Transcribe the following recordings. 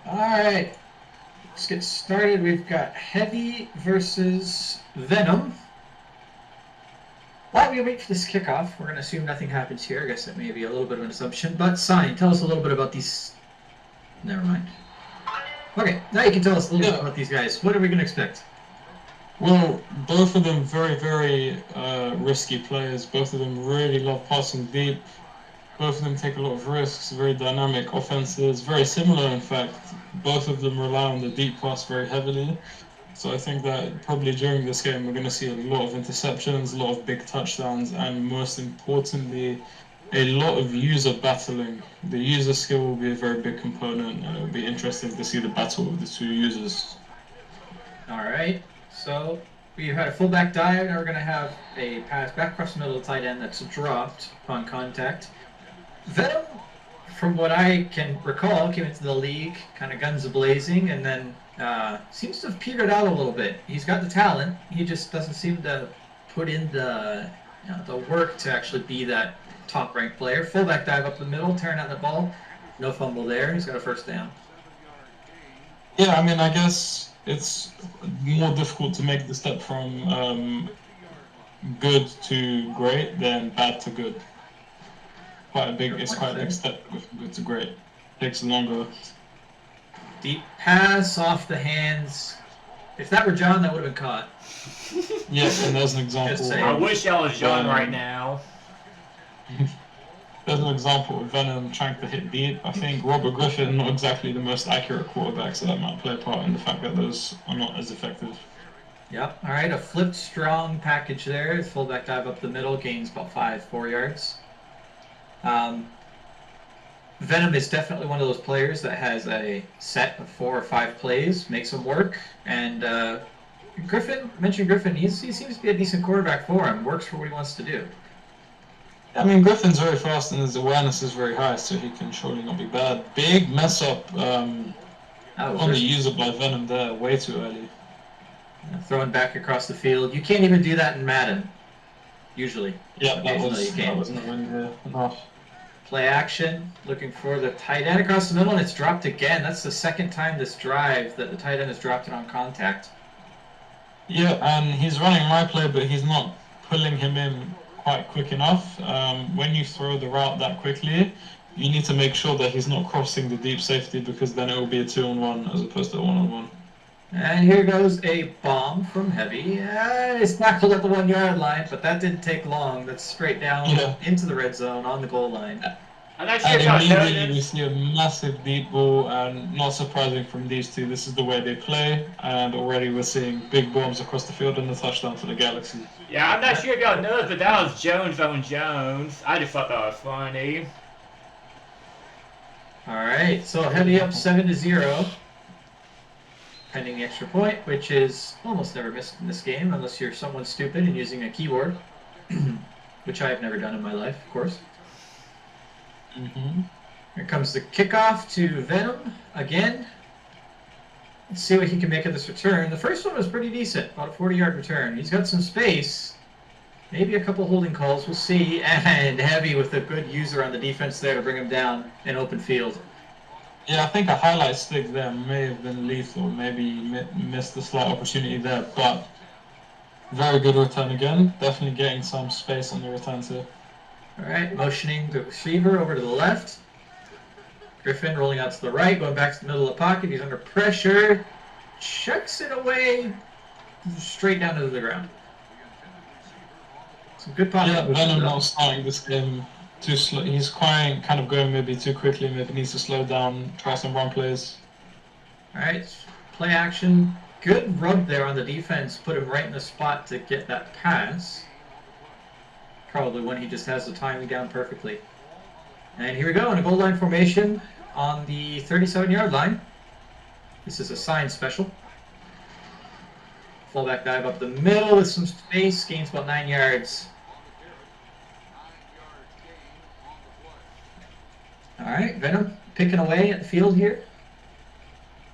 Alright, let's get started. We've got Heavy versus Venom. While we wait for this kickoff, we're going to assume nothing happens here. I guess that may be a little bit of an assumption. But, Sign, tell us a little bit about these... Never mind. Okay, now you can tell us a little bit about these guys. What are we going to expect? Well, both of them very risky players. Both of them really love passing deep. Both of them take a lot of risks, very dynamic offenses, very similar in fact. Both of them rely on the deep pass very heavily. So I think that probably during this game we're going to see a lot of interceptions, a lot of big touchdowns, and most importantly, a lot of user battling. The user skill will be a very big component, and it will be interesting to see the battle of the two users. Alright, so we've had a fullback dive, now we're going to have a pass back across the middle of the tight end that's dropped upon contact. Venom, from what I can recall, came into the league kind of guns a-blazing, and then seems to have petered out a little bit. He's got the talent, he just doesn't seem to put in the work to actually be that top-ranked player. Fullback dive up the middle, tearing out the ball, no fumble there. He's got a first down. Yeah, I mean, I guess it's more difficult to make the step from good to great than bad to good. It's quite a big step from good to great. Takes longer. Deep pass off the hands. If that were John, that would have been caught. Yes, and there's an example. I wish I was John right now. There's an example of Venom trying to hit deep. I think Robert Griffin, not exactly the most accurate quarterback, so that might play a part in the fact that those are not as effective. Yep. All right, a flipped strong package there. Fullback dive up the middle, gains about 4 yards. Venom is definitely one of those players that has a set of 4 or 5 plays, makes them work. And Griffin, he seems to be a decent quarterback for him. Works for what he wants to do. I mean, Griffin's very fast and his awareness is very high, so he can surely not be bad. Big mess up on the user by Venom there, way too early. Throwing back across the field. You can't even do that in Madden, usually. Yeah, that wasn't enough. Play action, looking for the tight end across the middle, and it's dropped again. That's the second time this drive that the tight end has dropped it on contact. Yeah, and he's running my play, but he's not pulling him in quite quick enough. When you throw the route that quickly, you need to make sure that he's not crossing the deep safety, because then it will be a 2-on-1 as opposed to a 1-on-1. And here goes a bomb from Heavy. It's knockled at the 1 yard line, but that didn't take long. That's straight down into the red zone on the goal line. I'm not sure about immediately we see a massive deep ball, and not surprising from these two, this is the way they play, and already we're seeing big bombs across the field and a touchdown for the Galaxy. Yeah, I'm not sure if y'all know, but that was Jones on Jones. I just thought that was funny. Alright, so Heavy up 7-0. Pending the extra point, which is almost never missed in this game, unless you're someone stupid and using a keyboard, which I have never done in my life, of course. Here comes the kickoff to Venom again. Let's see what he can make of this return. The first one was pretty decent, about a 40-yard return. He's got some space, maybe a couple holding calls, we'll see, and Heavy with a good user on the defense there to bring him down in open field. Yeah, I think a highlight stick there may have been lethal, maybe missed a slight opportunity there, but very good return again. Definitely getting some space on the return too. Alright, motioning the receiver over to the left. Griffin rolling out to the right, going back to the middle of the pocket. He's under pressure. Chucks it away straight down to the ground. Some good pocket. Yeah, Venom not starting this game too slow. He's kind of going maybe too quickly, maybe needs to slow down, try some run plays. Alright, play action. Good rub there on the defense, put him right in the spot to get that pass. Probably when he just has the timing down perfectly. And here we go in a goal line formation on the 37-yard line. This is a sign special. Fullback dive up the middle with some space, gains about 9 yards. Alright, Venom picking away at the field here.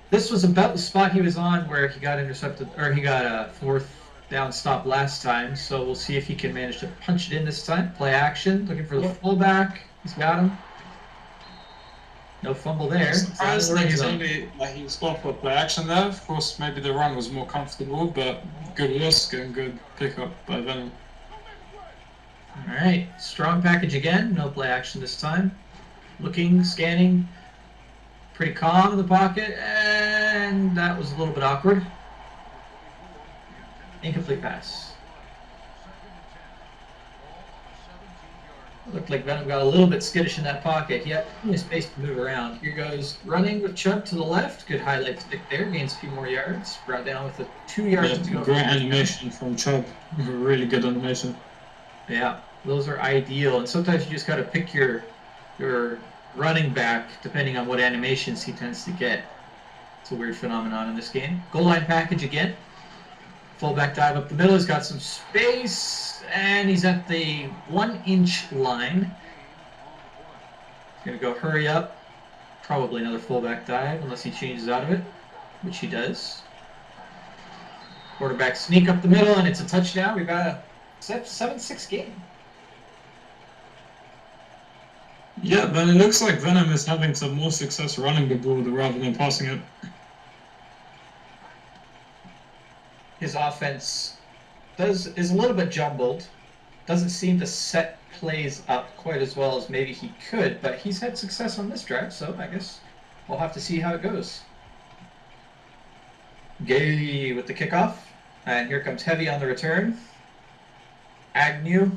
This was about the spot he was on where he got intercepted, or he got a 4th down stop last time, so we'll see if he can manage to punch it in this time. Play action, looking for the fullback. He's got him. No fumble there. Surprised that he's gone for play action there. Of course, maybe the run was more comfortable, but good risk and good pickup by Venom. All right, strong package again. No play action this time. Looking, scanning, pretty calm in the pocket, and that was a little bit awkward. Incomplete pass. Looked like Venom got a little bit skittish in that pocket. He had plenty of space to move around. Here goes running with Chubb to the left. Good highlight stick there. Gains a few more yards. Brought down with a 2 yards to go. Great animation from Chubb. Really good animation. Yeah, those are ideal. And sometimes you just got to pick your running back depending on what animations he tends to get. It's a weird phenomenon in this game. Goal line package again. Fullback dive up the middle. He's got some space, and he's at the 1-inch line. He's going to go hurry up. Probably another fullback dive, unless he changes out of it, which he does. Quarterback sneak up the middle, and it's a touchdown. We've got a 7-6 game. Yeah, but it looks like Venom is having some more success running the ball rather than passing it. His offense is a little bit jumbled. Doesn't seem to set plays up quite as well as maybe he could, but he's had success on this drive, so I guess we'll have to see how it goes. Gay with the kickoff, and here comes Heavy on the return. Agnew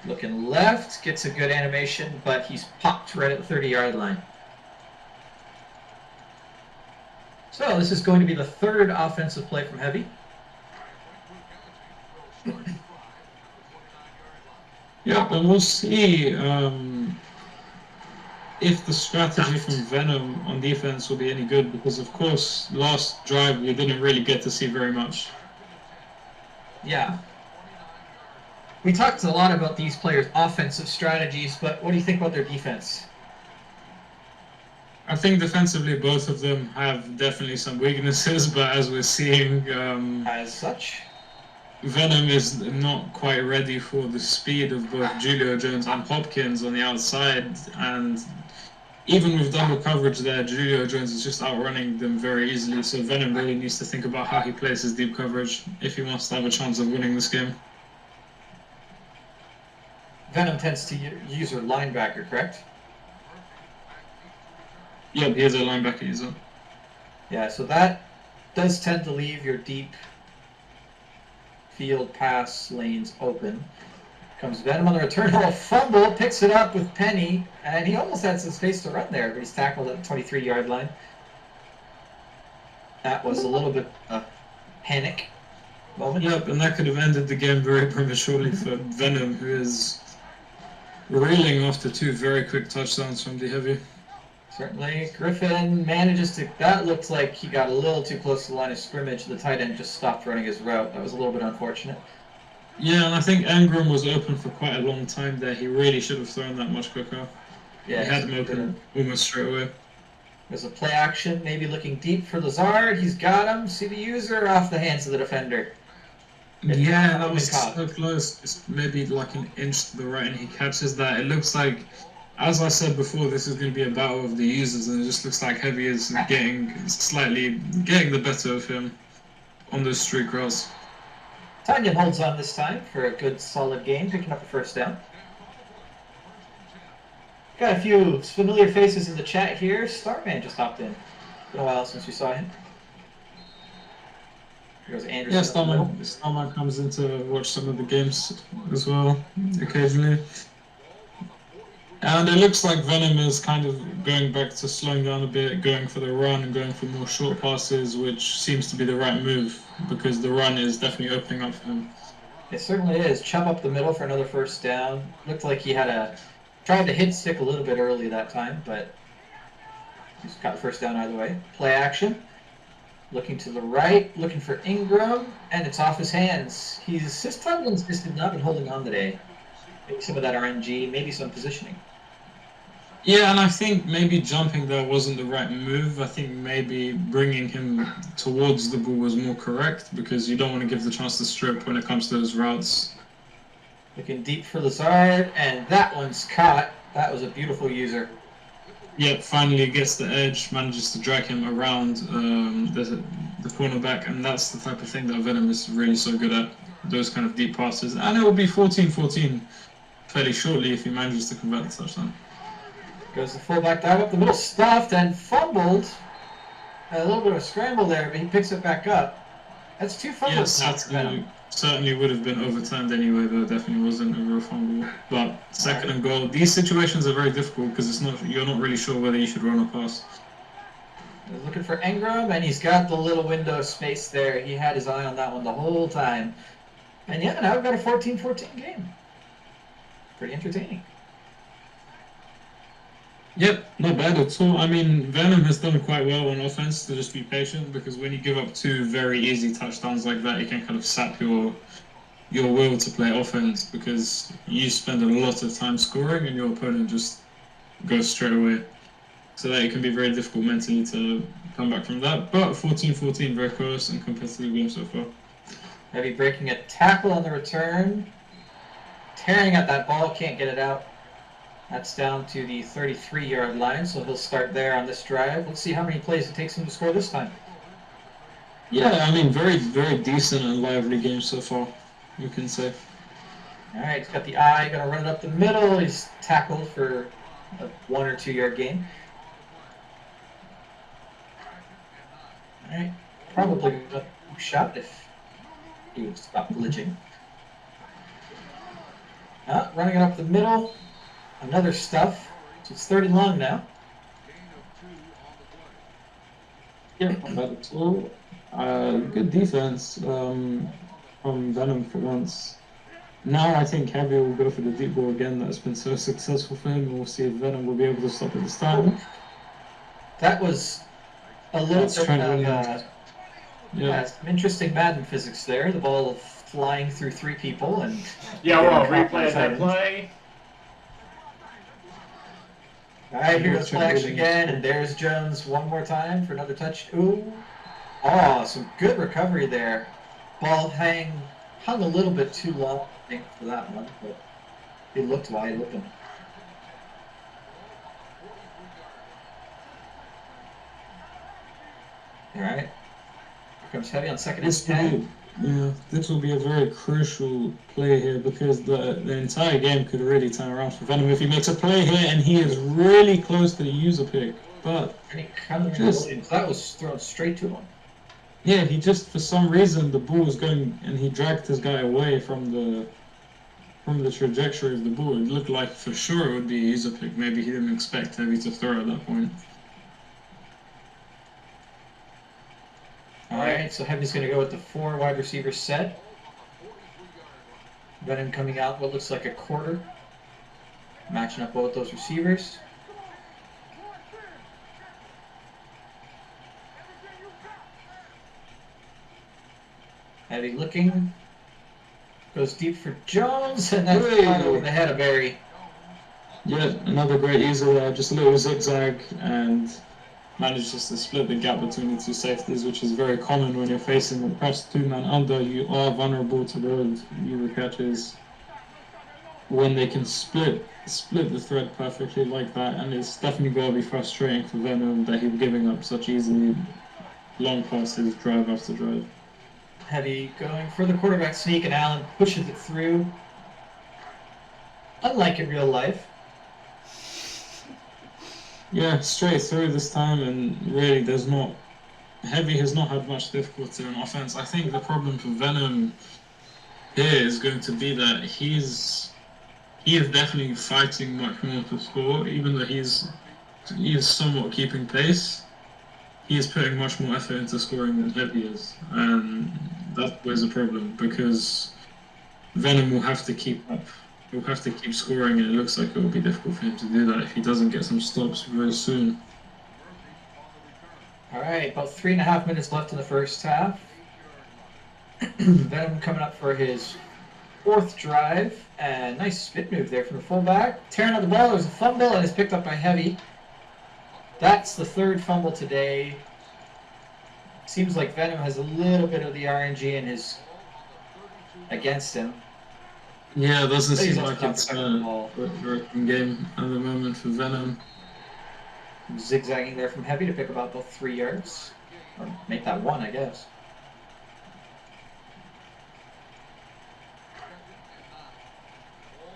looking left, gets a good animation, but he's popped right at the 30-yard line. So this is going to be the third offensive play from Heavy. Yeah, and we'll see if the strategy from Venom on defense will be any good, because of course last drive we didn't really get to see very much. Yeah. We talked a lot about these players' offensive strategies, but what do you think about their defense? I think defensively both of them have definitely some weaknesses, but as we're seeing, As such, Venom is not quite ready for the speed of both Julio Jones and Hopkins on the outside, and even with double coverage there, Julio Jones is just outrunning them very easily, so Venom really needs to think about how he plays his deep coverage if he wants to have a chance of winning this game. Venom tends to use her linebacker, correct? Yeah, he is a linebacker user. Yeah, so that does tend to leave your deep field pass lanes open. Comes Venom on the return, a fumble, picks it up with Penny, and he almost had some space to run there, but he's tackled at the 23-yard line. That was a little bit of a panic moment. Yep, and that could have ended the game very prematurely for Venom, who is reeling after two very quick touchdowns from the Heavy. Certainly. Griffin manages to... That looks like he got a little too close to the line of scrimmage. The tight end just stopped running his route. That was a little bit unfortunate. Yeah, and I think Engram was open for quite a long time there. He really should have thrown that much quicker. Yeah, he had him open almost straight away. There's a play action, maybe looking deep for Lazard. He's got him. See the user off the hands of the defender. Yeah, that was so close. It's maybe like an inch to the right, and he catches that. It looks like, as I said before, this is going to be a battle of the users, and it just looks like Heavy is getting the better of him on those street routes. Tanyan holds on this time for a good, solid game, picking up a first down. Got a few familiar faces in the chat here. Starman just hopped in. It's been a while since we saw him. Here goes Anderson. Yeah, Starman comes in to watch some of the games as well, occasionally. And it looks like Venom is kind of going back to slowing down a bit, going for the run and going for more short passes, which seems to be the right move, because the run is definitely opening up for him. It certainly is. Chub up the middle for another first down. Looked like he had tried to hit stick a little bit early that time, but he's got the first down either way. Play action. Looking to the right, looking for Ingram, and it's off his hands. His tight ends just have not been holding on today. Maybe some of that RNG, maybe some positioning. Yeah, and I think maybe jumping there wasn't the right move. I think maybe bringing him towards the ball was more correct, because you don't want to give the chance to strip when it comes to those routes. Looking deep for Lazard, and that one's caught. That was a beautiful user. Yep, finally gets the edge, manages to drag him around the cornerback, and that's the type of thing that Venom is really so good at, those kind of deep passes. And it will be 14-14 fairly shortly if he manages to convert the touchdown. Goes the fullback dive up the middle, stuffed and fumbled. A little bit of a scramble there, but he picks it back up. That's 2 fumbles now for Venom. Certainly would have been overturned anyway, though. Definitely wasn't a real fumble. But second and goal, these situations are very difficult because you're not really sure whether you should run or pass. He's looking for Engram, and he's got the little window of space there. He had his eye on that one the whole time. And yeah, now we've got a 14-14 game. Pretty entertaining. Yep, not bad at all. I mean, Venom has done quite well on offense to just be patient, because when you give up 2 very easy touchdowns like that, it can kind of sap your will to play offense, because you spend a lot of time scoring and your opponent just goes straight away. So that it can be very difficult mentally to come back from that. But 14-14, very close and competitive game so far. Heavy breaking a tackle on the return. Tearing at that ball, can't get it out. That's down to the 33-yard line, so he'll start there on this drive. Let's see how many plays it takes him to score this time. Yeah, I mean, very, very decent and lively game so far, you can say. All right, he's got the eye, going to run it up the middle. He's tackled for a 1 or 2 yard gain. All right, probably a shot if he would stop glitching. Running it up the middle. Another stuff. So it's 30 long now. Yeah, not bad at all. Good defense from Venom for once. Now I think Heavy will go for the deep ball again. That's been so successful for him. We'll see if Venom will be able to stop it this time. That was a little bit of some interesting Madden physics there. The ball flying through 3 people and replay of that play. All right, here goes play action again, and there's Jones one more time for another touch. Ooh, some good recovery there. Ball hung a little bit too long, I think, for that one, but it looked wide open. All right, here comes Heavy on second and 10. Yeah, this will be a very crucial play here, because the entire game could really turn around for Venom if he makes a play here, and he is really close to the user pick. But that was thrown straight to him. Yeah, he just, for some reason, the ball was going, and he dragged his guy away from the trajectory of the ball. It looked like for sure it would be a user pick. Maybe he didn't expect Heavy to throw at that point. All right, so Heavy's going to go with the 4 wide receiver set. Venom coming out what looks like a quarter. Matching up well with those receivers. Heavy looking. Goes deep for Jones, and that's right over the head of Barry. Yeah, another great user there. Just a little zigzag, and manages to split the gap between the 2 safeties, which is very common when you're facing a press 2-man under. You are vulnerable to those user catches when they can split the threat perfectly like that, and it's definitely going to be frustrating for Venom that he's giving up such easily long passes drive after drive. Heavy going for the quarterback sneak, and Allen pushes it through. Unlike in real life. Yeah, straight through this time, and really Heavy has not had much difficulty on offense. I think the problem for Venom here is going to be that he is definitely fighting much more to score, even though he is somewhat keeping pace. He is putting much more effort into scoring than Heavy is, and that's always a problem, because Venom will have to keep up. He'll have to keep scoring, and it looks like it will be difficult for him to do that if he doesn't get some stops very soon. All right, about 3.5 minutes left in the first half. Venom coming up for his 4th drive, and nice spin move there from the fullback. Tearing out the ball, there's a fumble, and it's picked up by Heavy. That's the 3rd fumble today. Seems like Venom has a little bit of the RNG against him. Yeah, it doesn't seem like it's a broken game at the moment for Venom. Zigzagging there from Heavy to pick about the 3 yards. Or make that 1, I guess.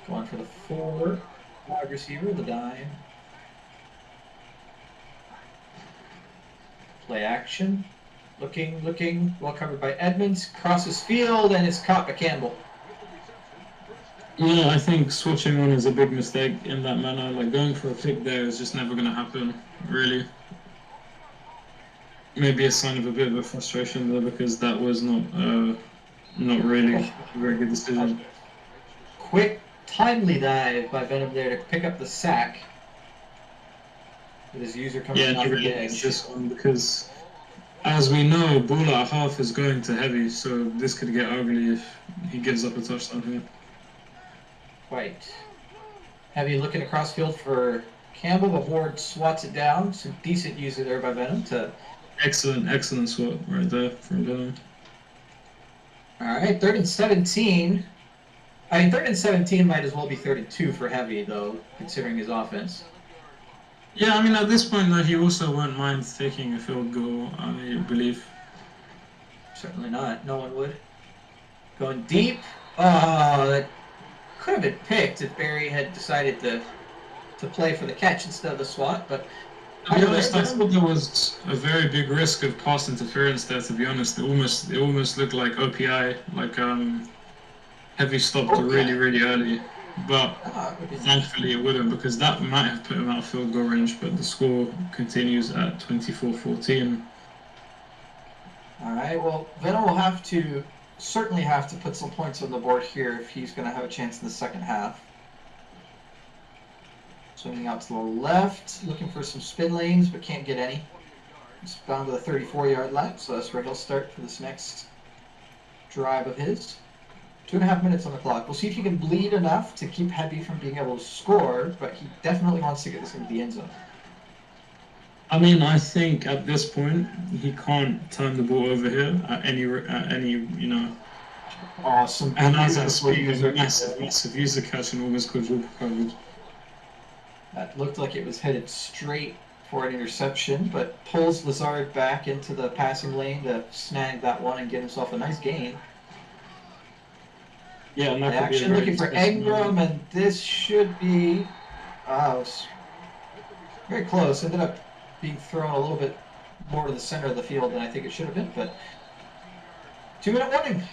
Going for the 4. Wide receiver, the dime. Play action. Looking. Well covered by Edmonds. Crosses field and is caught by Campbell. Yeah, I think switching on is a big mistake in that manner. Like, going for a pick there is just never going to happen, really. Maybe a sign of a bit of a frustration there, because that was not really a very good decision. Quick, timely dive by Venom there to pick up the sack. With his user coming off the edge. This one, because as we know, ball at half is going to Heavy, so this could get ugly if he gives up a touchdown here. Quite. Heavy looking across field for Campbell, but Ward swats it down. Some decent user there by Venom to... Excellent swat right there from Venom. Alright, 3rd and 17. I mean, 3rd and 17 might as well be 3rd and 2 for Heavy, though, considering his offense. Yeah, I mean, at this point, though, he also won't mind taking a field goal, I believe. Certainly not. No one would. Going deep. Oh, that could have been picked if Barry had decided to play for the catch instead of the swat, but... To be honest, I thought there was a very big risk of pass interference there, to be honest. It almost looked like OPI, like Heavy stopped really early. But thankfully it wouldn't, because that might have put him out of field goal range, but the score continues at 24-14. Alright, well, Venom will certainly have to put some points on the board here if he's going to have a chance in the second half. Swinging out to the left, looking for some spin lanes, but can't get any. He's down to the 34-yard line, so that's where he'll start for this next drive of his. 2.5 minutes on the clock. We'll see if he can bleed enough to keep Heavy from being able to score, but he definitely wants to get this into the end zone. I mean, I think at this point he can't turn the ball over here at any you know. Awesome. And as that speed is a massive user catch and almost quadruple coverage. That looked like it was headed straight for an interception, but pulls Lazard back into the passing lane to snag that one and get himself a nice gain. Yeah, and that action looking for Engram, and this should be very close. Ended up being thrown a little bit more to the center of the field than I think it should have been, but 2-minute warning.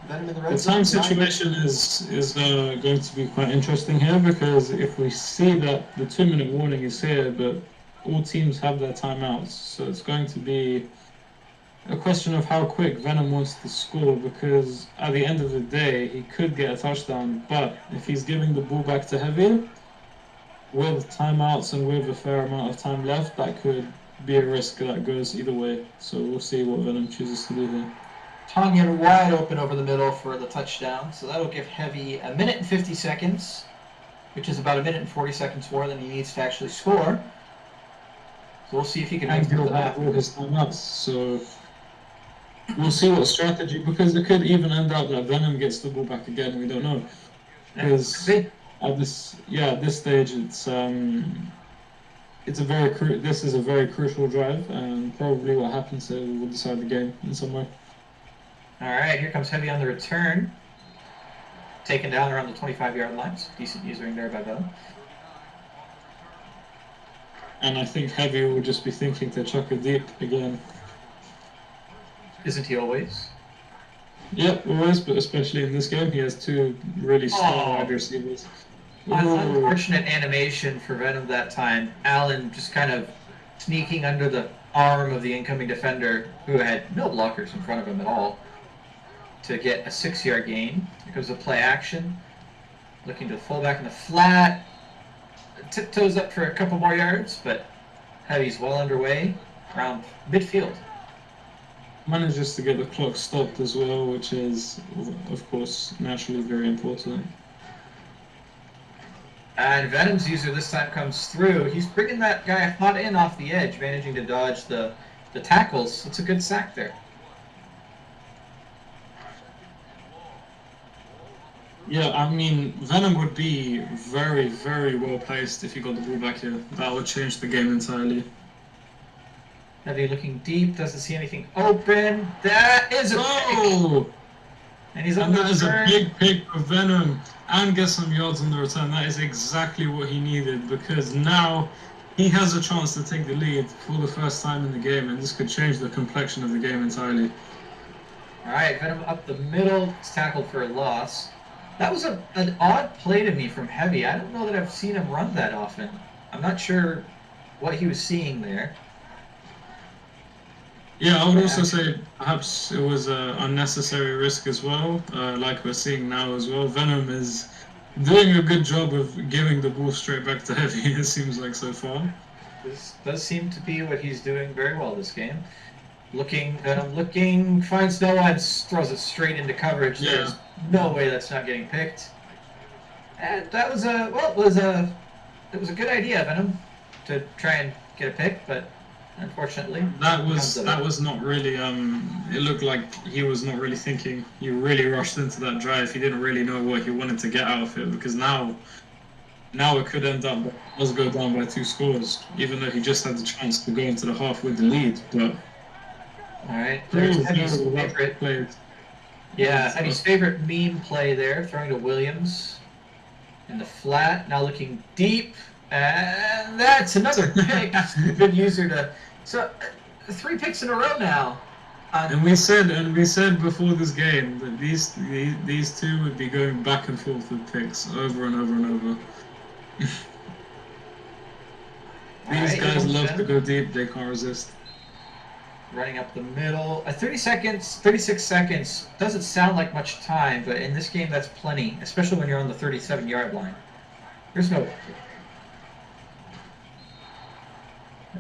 Venom in the red the time situation is going to be quite interesting here, because if we see that the 2-minute warning is here, but all teams have their timeouts, so it's going to be a question of how quick Venom wants to score, because at the end of the day he could get a touchdown, but if he's giving the ball back to Heavy with timeouts and with a fair amount of time left, that could be a risk that goes either way. So we'll see what Venom chooses to do here. Tonyan wide open over the middle for the touchdown, so that'll give Heavy 1 minute and 50 seconds, which is about 1 minute and 40 seconds more than he needs to actually score. So we'll see if he can make something happen with his timeouts. So we'll see what strategy, because it could even end up that Venom gets the ball back again. We don't know, because at this stage this is a very crucial drive, and probably what happens here will decide the game in some way. All right, here comes Heavy on the return. Taken down around the 25-yard line. So decent usering there by Venom. And I think Heavy will just be thinking to chuck it deep again. Isn't he always? Yep, always, but especially in this game, he has 2 really strong wide receivers. Unfortunate animation for Venom that time. Allen just kind of sneaking under the arm of the incoming defender, who had no blockers in front of him at all, to get a 6-yard gain. Here comes the play action. Looking to the fullback in the flat. Tiptoes up for a couple more yards, but Heavy's well underway around midfield. Manages to get the clock stopped as well, which is, of course, naturally very important. And Venom's user this time comes through. He's bringing that guy hot in off the edge, managing to dodge the tackles. It's a good sack there. Yeah, I mean, Venom would be very, very well placed if he got the ball back here. That would change the game entirely. Heavy looking deep, doesn't see anything open. That is a pick! Oh! And he's on And the that is a return. big pick for Venom and get some yards on the return. That is exactly what he needed because now he has a chance to take the lead for the first time in the game, and this could change the complexion of the game entirely. Alright, Venom up the middle. It's tackled for a loss. That was an odd play to me from Heavy. I don't know that I've seen him run that often. I'm not sure what he was seeing there. Yeah, I would also say perhaps it was an unnecessary risk as well, like we're seeing now as well. Venom is doing a good job of giving the ball straight back to Heavy, it seems like so far. This does seem to be what he's doing very well this game. Looking, finds no one, throws it straight into coverage. Yeah. There's no way that's not getting picked. And that was it was a good idea, Venom, to try and get a pick, but unfortunately That was not really it looked like he was not really thinking. He really rushed into that drive. He didn't really know what he wanted to get out of it because now it could end up us go down by 2 scores, even though he just had the chance to go into the half with the lead. But alright, there's Heavy's favorite play. Yeah, Heavy's favorite meme play there, throwing to Williams in the flat, now looking deep, and that's another pick. Good user to so 3 picks in a row now. And we said before this game that these two would be going back and forth with picks over and over and over. These guys love to go deep, they can't resist. Running up the middle. 36 seconds doesn't sound like much time, but in this game that's plenty, especially when you're on the 37-yard line. There's no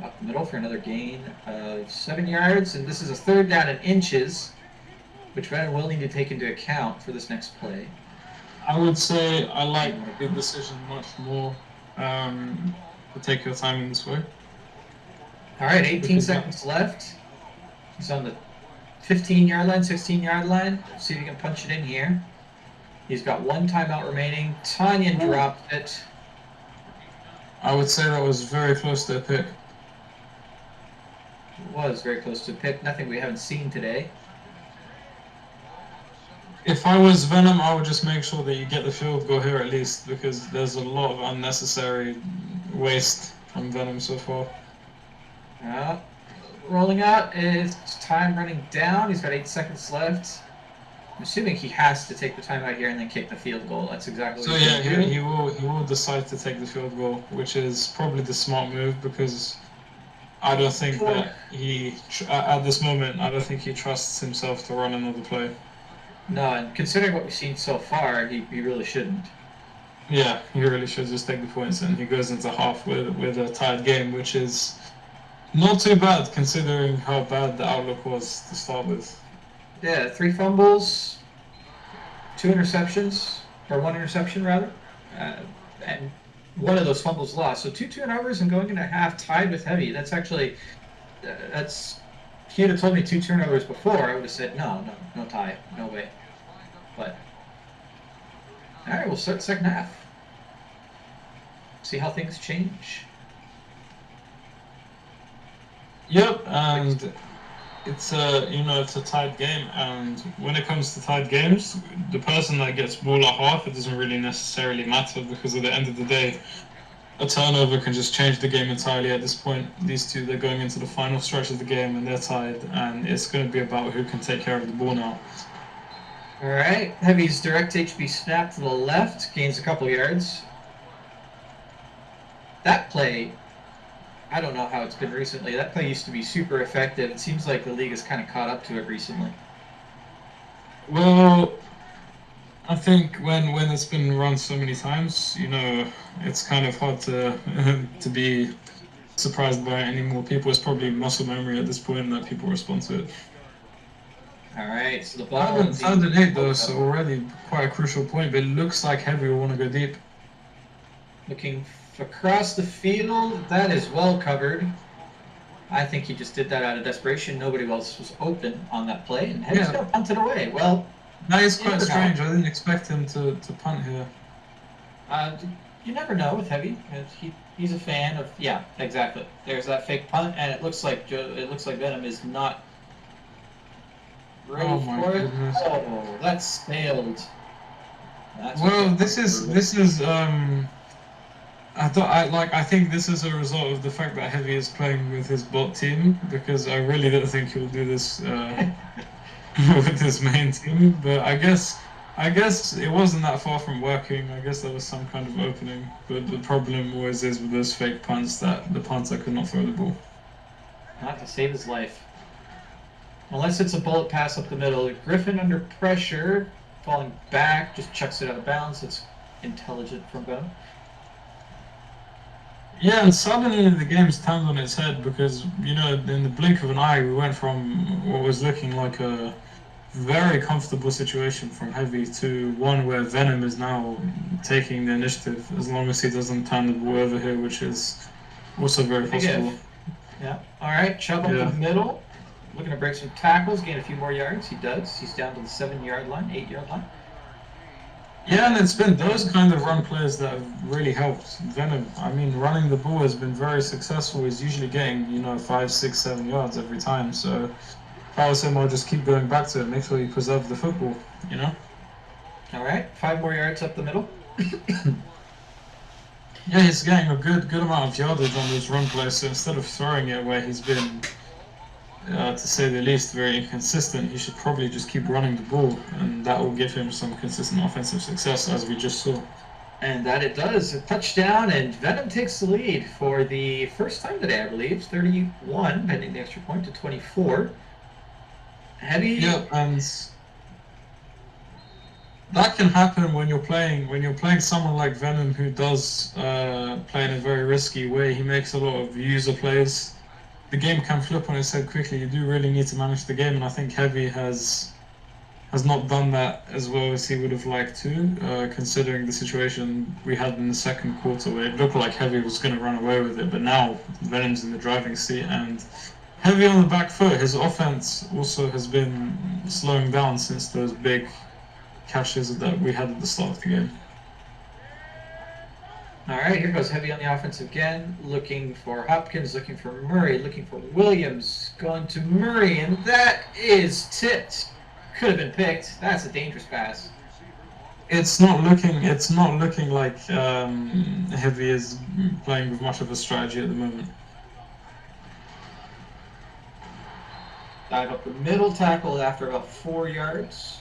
up the middle for another gain of 7 yards, and this is a 3rd down in inches, which Venom will need to take into account for this next play. I would say I like the decision much more to take your time in this way. All right, 18 seconds left. He's on the 15-yard line, 16-yard line. See if he can punch it in here. He's got 1 timeout remaining. Tanyan dropped it. I would say that was very close to a pick. It was very close to a pick. Nothing we haven't seen today. If I was Venom, I would just make sure that you get the field goal here at least, because there's a lot of unnecessary waste from Venom so far. Rolling out, it's time running down. He's got 8 seconds left. I'm assuming he has to take the timeout here and then kick the field goal. That's exactly what he's going to do. He will decide to take the field goal, which is probably the smart move because I don't think that at this moment, I don't think he trusts himself to run another play. No, and considering what we've seen so far, he really shouldn't. Yeah, he really should just take the points, and he goes into half with a tied game, which is not too bad considering how bad the outlook was to start with. Yeah, 3 fumbles, 2 interceptions, or 1 interception rather, and 1 of those fumbles lost. So 2 turnovers and going into half tied with Heavy. That's actually that's. If he had told me 2 turnovers before, I would have said no tie, no way. But all right, we'll start the second half. See how things change. Yep, and it's a tied game, and when it comes to tied games, the person that gets ball at half, it doesn't really necessarily matter because at the end of the day, a turnover can just change the game entirely at this point. These two, they're going into the final stretch of the game and they're tied, and it's going to be about who can take care of the ball now. All right, Heavy's direct HB snap to the left, gains a couple yards. That play, I don't know how it's been recently. That play used to be super effective. It seems like the league has kind of caught up to it recently. Well, I think when it's been run so many times, it's kind of hard to to be surprised by it anymore. People, it's probably muscle memory at this point that people respond to it. All right, so the ball. Third and 8 though, so already quite a crucial point. But it looks like Heavy will want to go deep. Looking across the field, that is well covered. I think he just did that out of desperation. Nobody else was open on that play, and Heavy's going to punt it away. Well, That is You quite never know. strange. I didn't expect him to punt here. You never know with Heavy. He's a fan of, yeah, exactly. There's that fake punt, and it looks like Venom is not ready Oh my for it. goodness. Oh, that's failed. That's Well, okay. this is I think this is a result of the fact that Heavy is playing with his bot team, because I really don't think he'll do this with his main team. But I guess it wasn't that far from working. I guess there was some kind of opening. But the problem always is with those fake punts that the punter could not throw the ball. Not to save his life. Unless it's a bullet pass up the middle. Griffin under pressure, falling back, just chucks it out of bounds. It's intelligent from Venom. Yeah, and suddenly the game's turned on its head, because, you know, in the blink of an eye, we went from what was looking like a very comfortable situation from Heavy to one where Venom is now taking the initiative, as long as he doesn't turn the ball over here, which is also very possible. Yeah. All right, Chubb up the middle. Looking to break some tackles, gain a few more yards. He does. He's down to the 7-yard line, 8-yard line. Yeah, and it's been those kind of run plays that have really helped Venom. I mean, running the ball has been very successful. He's usually getting, you know, 5, 6, 7 yards every time. So if I was him, I'll just keep going back to it, make sure you preserve the football, you know? All right, 5 more yards up the middle. Yeah, he's getting a good amount of yardage on those run plays. So instead of throwing it where he's been, to say the least, very inconsistent, he should probably just keep running the ball, and that will give him some consistent offensive success, as we just saw. And that it does. A touchdown, and Venom takes the lead for the first time today, I believe. 31, pending the extra point, to 24. Heavy. Yeah, and that can happen when you're playing someone like Venom, who does play in a very risky way. He makes a lot of user plays. The game can flip on its head quickly. You do really need to manage the game, and I think Heavy has not done that as well as he would have liked to, considering the situation we had in the second quarter, where it looked like Heavy was going to run away with it, but now Venom's in the driving seat, and Heavy on the back foot. His offense also has been slowing down since those big catches that we had at the start of the game. All right, here goes Heavy on the offense again, looking for Hopkins, looking for Murray, looking for Williams, going to Murray, and that is tipped. Could have been picked. That's a dangerous pass. It's not looking like Heavy is playing with much of a strategy at the moment. Dive up the middle, tackle after about 4 yards.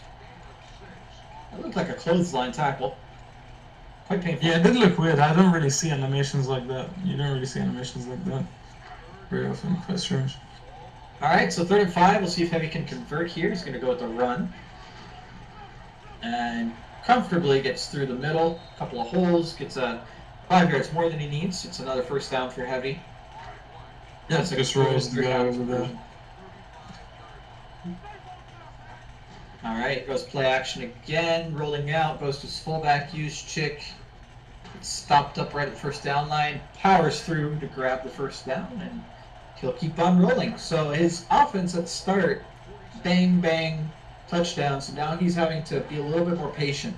That looked like a clothesline tackle. Quite painful. Yeah, it did look weird. I don't really see animations like that. You don't really see animations like that very often. Quite strange. All right, so 3rd and 5. We'll see if Heavy can convert here. He's going to go with the run. And comfortably gets through the middle. A couple of holes. Gets 5 yards more than he needs. It's another first down for Heavy. Yeah, it's just rolls the guy over there. All right, goes play action again. Rolling out, goes to his fullback use chick. It's stopped up right at the first down line. Powers through to grab the first down, and he'll keep on rolling. So his offense at start, bang, bang, touchdown. So now he's having to be a little bit more patient.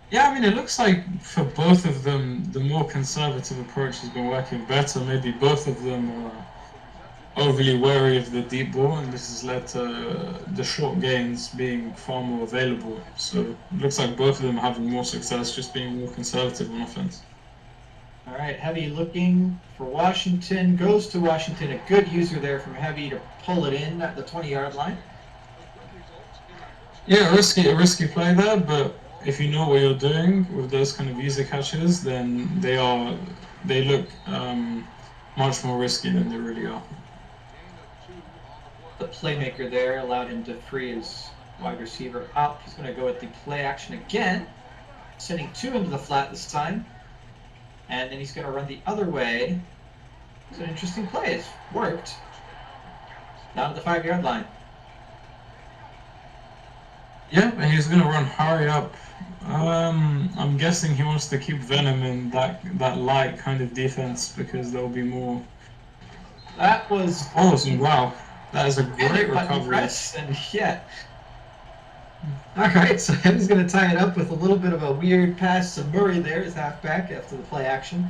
Yeah, I mean, it looks like for both of them, the more conservative approach has been working better. Maybe both of them are overly wary of the deep ball, and this has led to the short gains being far more available. So it looks like both of them are having more success just being more conservative on offense. All right, Heavy looking for Washington. Goes to Washington. A good user there from Heavy to pull it in at the 20-yard line. Yeah, a risky play there, but if you know what you're doing with those kind of user catches, then they look much more risky than they really are. The playmaker there allowed him to free his wide receiver up. He's going to go with the play action again, sending 2 into the flat this time. And then he's going to run the other way. It's an interesting play. It's worked. Down to the 5-yard line. Yeah, and he's going to run hurry up. I'm guessing he wants to keep Venom in that light kind of defense, because there'll be more. That was awesome! Wow, that is a great recovery. And yeah, All right, so Heavy's going to tie it up with a little bit of a weird pass to Murray there, his halfback, after the play action.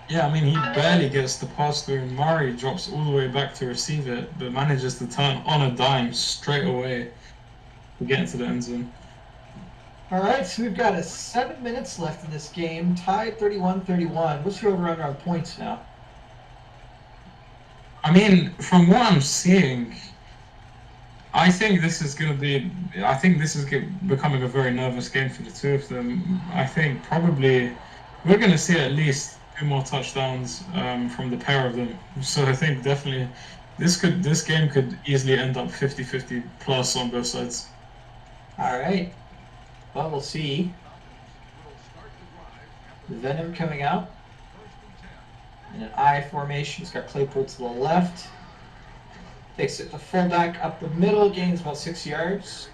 Yeah, I mean, he barely gets the pass through, and Murray drops all the way back to receive it, but manages to turn on a dime straight away to get into the end zone. All right, so we've got 7 minutes left in this game, tied 31-31. What's your over-under on points now? I mean, from what I'm seeing, I think this is going to be. I think this is becoming a very nervous game for the two of them. I think probably we're going to see at least 2 more touchdowns from the pair of them. So I think definitely this game could easily end up 50-50 plus on both sides. All right. Well, we'll see. Venom coming out in an I formation. He's got Claypool to the left. Takes it to fullback up the middle. Gains about 6 yards.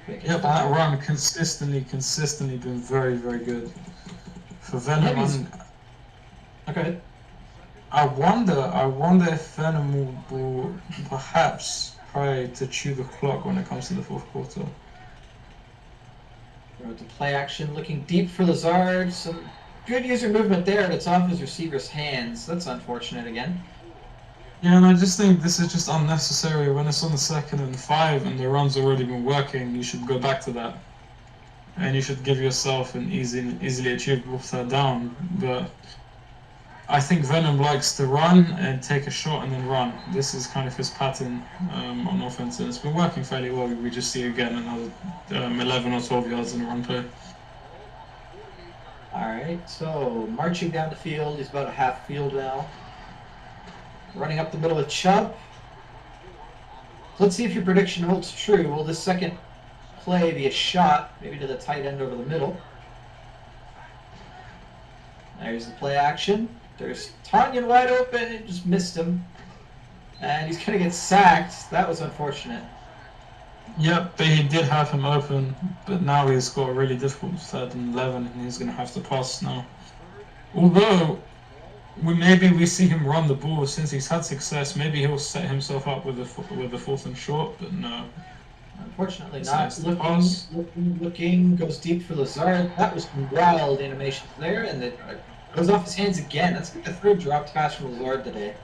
Yeah, but that run consistently been very, very good. For Venom, okay. I wonder if Venom will perhaps try to chew the clock when it comes to the fourth quarter. With the play action, looking deep for Lazard. Some good user movement there, and it's off his receiver's hands. That's unfortunate again. Yeah, and I just think this is just unnecessary. When it's on the 2nd and 5 and the run's already been working, you should go back to that. And you should give yourself an easily achievable third down. But I think Venom likes to run and take a shot and then run. This is kind of his pattern on offense, and it's been working fairly well. We just see again another 11 or 12 yards in a run play. All right, so marching down the field. He's about a half field now. Running up the middle with Chubb. Let's see if your prediction holds true. Will this second play be a shot, maybe to the tight end over the middle? There's the play action. There's Tanyan wide open, and just missed him. And he's going to get sacked. That was unfortunate. Yep, but he did have him open, but now he's got a really difficult 3rd and 11, and he's going to have to pass now. Although, maybe we see him run the ball since he's had success. Maybe he'll set himself up with the 4th and short, but no. Unfortunately not. Looking, goes deep for Lazard. That was some wild animations there, and it goes off his hands again. That's like the 3rd dropped pass from Lazard today.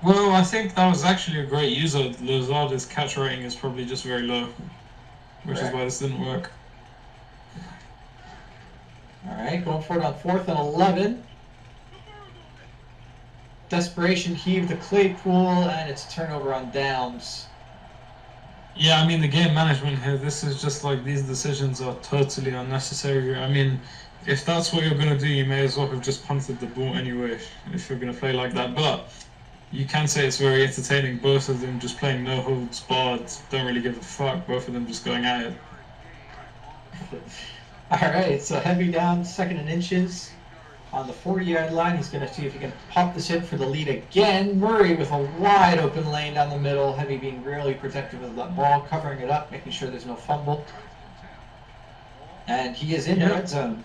Well, I think that was actually a great user. Lazard's catch rating is probably just very low, which is why this didn't work. All right, going for it on 4th and 11. Desperation heave to Claypool, and it's a turnover on downs. Yeah, I mean, the game management here, this is just like these decisions are totally unnecessary. I mean, if that's what you're going to do, you may as well have just punted the ball anyway, if you're going to play like that. But you can say it's very entertaining. Both of them just playing no holds barred, don't really give a fuck. Both of them just going at it. All right, so Heavy down 2nd and inches. On the 40-yard line, he's going to see if he can pop this in for the lead again. Murray with a wide open lane down the middle. Heavy being really protective of that ball, covering it up, making sure there's no fumble. And he is in the red zone.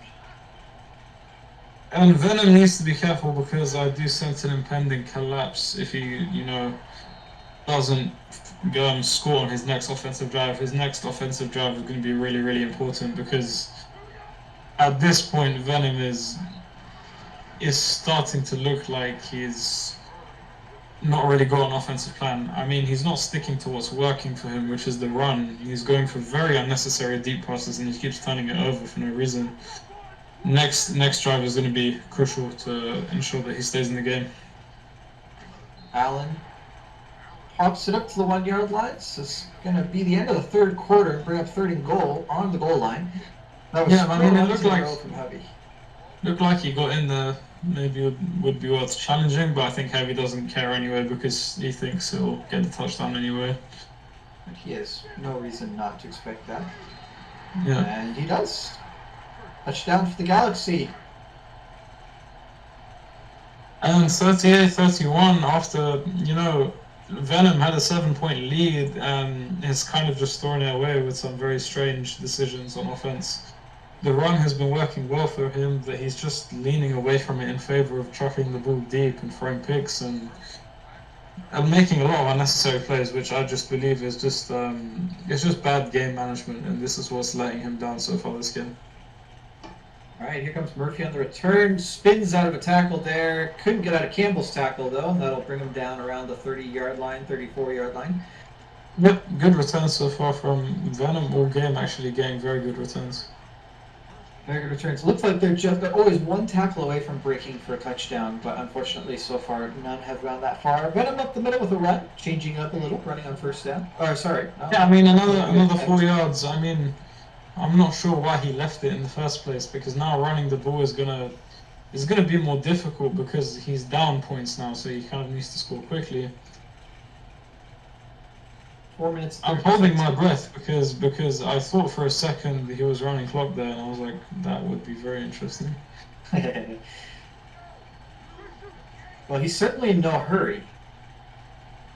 And Venom needs to be careful because I do sense an impending collapse if he, doesn't go and score on his next offensive drive. His next offensive drive is going to be really, really important because at this point, Venom is starting to look like he's not really got an offensive plan. I mean, he's not sticking to what's working for him, which is the run. He's going for very unnecessary deep passes, and he keeps turning it over for no reason. Next drive is going to be crucial to ensure that he stays in the game. Allen pops it up to the 1-yard line. So it's going to be the end of the 3rd quarter and bring up 3rd and goal on the goal line. That was it looked like from Heavy. Looked like he got in there. Maybe it would be worth challenging, but I think Heavy doesn't care anyway because he thinks he'll get the touchdown anyway. And he has no reason not to expect that. Yeah. And he does. Touchdown for the Galaxy. And 38-31 after, Venom had a 7-point lead and is kind of just throwing it away with some very strange decisions on offense. The run has been working well for him, but he's just leaning away from it in favor of chucking the ball deep and throwing picks. And making a lot of unnecessary plays, which I just believe is just it's just bad game management, and this is what's letting him down so far this game. All right, here comes Murphy on the return. Spins out of a tackle there. Couldn't get out of Campbell's tackle, though, and that'll bring him down around the 30-yard line, 34-yard line. Yep, good returns so far from Venom all game, actually getting very good returns. Very good returns. Looks like they're always one tackle away from breaking for a touchdown, but unfortunately so far none have gone that far. Venom up the middle with a run, changing up a little, running on first down. Oh, sorry. No. Yeah, I mean another 4 yards. I mean, I'm not sure why he left it in the first place, because now running the ball is gonna be more difficult because he's down points now, so he kind of needs to score quickly. 4 minutes. I'm holding my breath because I thought for a second he was running clock there, and I was like, that would be very interesting. Well, he's certainly in no hurry.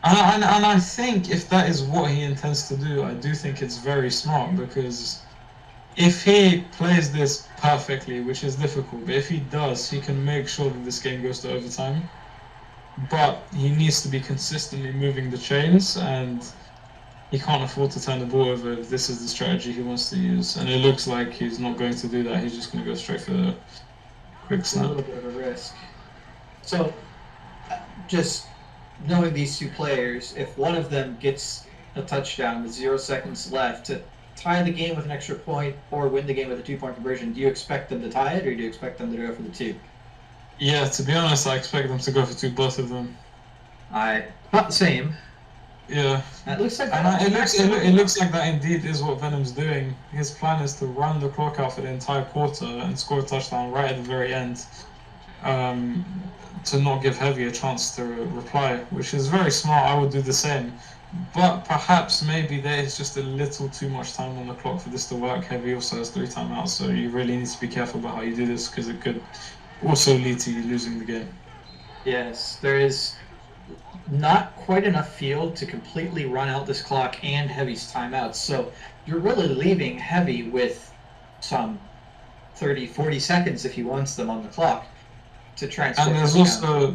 And I think if that is what he intends to do, I do think it's very smart, because if he plays this perfectly, which is difficult, but if he does, he can make sure that this game goes to overtime. But he needs to be consistently moving the chains, and he can't afford to turn the ball over if this is the strategy he wants to use. And it looks like he's not going to do that. He's just going to go straight for the quick snap. A little bit of a risk. So, just knowing these two players, if one of them gets a touchdown with 0 seconds left to tie the game with an extra point or win the game with a 2-point conversion, do you expect them to tie it, or do you expect them to go for the 2? Yeah, to be honest, I expect them to go for 2, both of them. Not the same. Yeah. It looks like that. It looks like that indeed is what Venom's doing. His plan is to run the clock out for the entire quarter and score a touchdown right at the very end, to not give Heavy a chance to reply, which is very smart. I would do the same. But perhaps maybe there is just a little too much time on the clock for this to work. Heavy also has 3 timeouts, so you really need to be careful about how you do this, because it could also lead to you losing the game. Yes, there is not quite enough field to completely run out this clock and Heavy's timeouts. So you're really leaving Heavy with some 30, 40 seconds if he wants them on the clock to transfer. And there's also,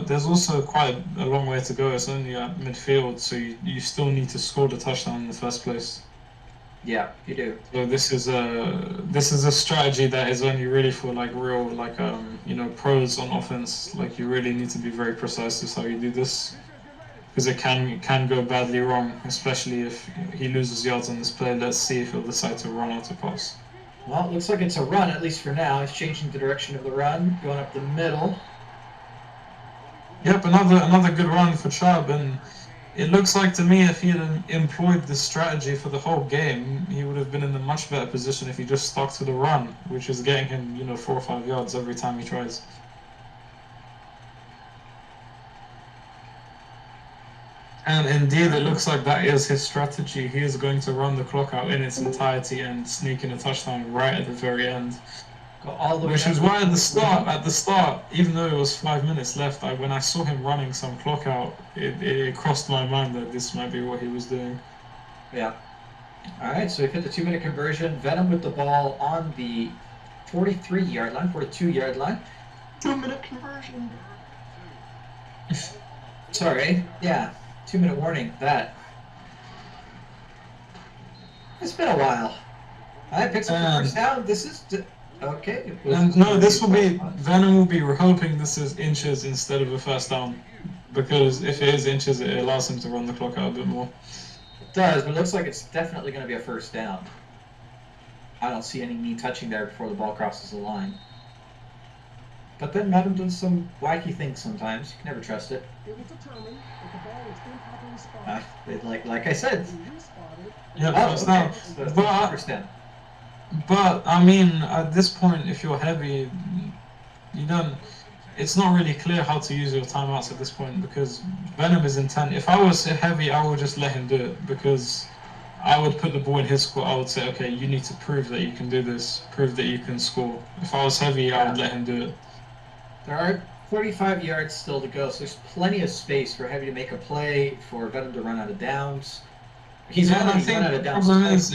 there's also quite a long way to go. It's only at midfield, so you still need to score the touchdown in the first place. Yeah, you do. So this is a strategy that is only really for real pros on offense. Like, you really need to be very precise with how you do this, because it can go badly wrong, especially if he loses yards on this play. Let's see if he'll decide to run out to pass. Well, it looks like it's a run, at least for now. He's changing the direction of the run, going up the middle. Yep, another good run for Chubb, and it looks like to me if he had employed this strategy for the whole game, he would have been in a much better position if he just stuck to the run, which is getting him, 4 or 5 yards every time he tries. And indeed, it looks like that is his strategy. He is going to run the clock out in its entirety and sneak in a touchdown right at the very end. Which is why at the start, even though it was 5 minutes left, when I saw him running some clock out, it crossed my mind that this might be what he was doing. Yeah. All right, so we've hit the 2-minute conversion. Venom with the ball on the 43-yard line, 42-yard line. 2-minute conversion. Sorry, yeah. 2-minute warning, that. It's been a while. I picked up the first down. This is... Okay. No, Venom will be hoping this is inches instead of a first down, because if it is inches, it allows him to run the clock out a bit more. It does, but it looks like it's definitely going to be a first down. I don't see any knee touching there before the ball crosses the line. But then Madam does some wacky things sometimes. You can never trust it. Like I said. Yeah, first down. First down. But I mean, at this point, if you're Heavy, it's not really clear how to use your timeouts at this point, because Venom is intent. If I was Heavy, I would just let him do it, because I would put the ball in his court. I would say, okay, you need to prove that you can do this, prove that you can score. If I was Heavy, I would let him do it. There are 45 yards still to go, so there's plenty of space for Heavy to make a play, for Venom to run out of downs. He's already run out of downs. The problem is,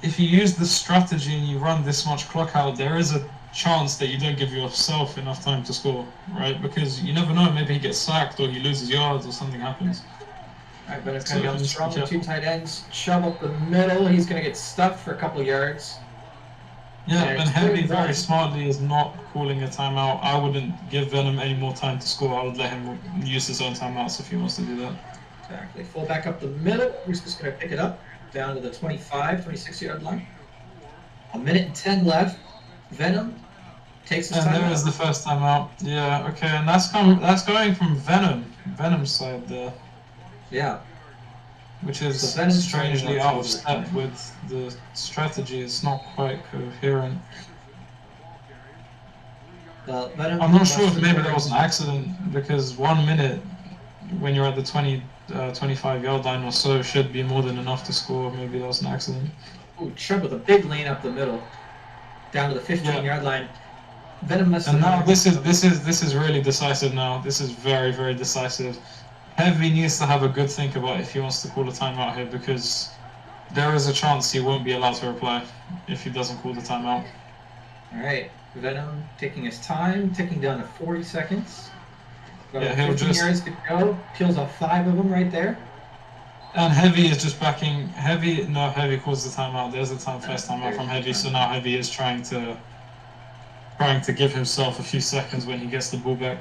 if you use the strategy and you run this much clock out, there is a chance that you don't give yourself enough time to score, right? Because you never know, maybe he gets sacked or he loses yards or something happens. All right, but it's So coming out just strong be with 2 careful. tight ends. Chubb up the middle. He's going to get stuffed for a couple yards. Yeah, And and it's Heavy 3-1. very smartly is not calling a timeout. I wouldn't give Venom any more time to score. I would let him use his own timeouts if he wants to do that. Exactly. Full back up the middle. Who's just going to pick it up down to the 25, 26-yard line. 1:10 left. Venom takes his And time there is out. the first timeout. Yeah, okay, and that's going from Venom's side there, Yeah. which is So Venom's strangely trying out to of step with the strategy. It's not quite coherent. Well, Venom I'm not sure wants if to maybe turn- that was an accident, because 1 minute when you're at the 25-yard line or so should be more than enough to score. Maybe that was an accident. Ooh, Chubb with a big lane up the middle, down to the 15-yard line. Venom must. And now this is really decisive now. This is very, very decisive. Heavy needs to have a good think about if he wants to call a timeout here, because there is a chance he won't be allowed to reply if he doesn't call the timeout. All right, Venom taking his time, ticking down to 40 seconds. Got Yeah, he'll 15 just- yards to go. Peels off 5 of them right there. And Heavy is just backing. Heavy calls the timeout. There's the first timeout from Heavy. So now Heavy is trying to give himself a few seconds when he gets the ball back.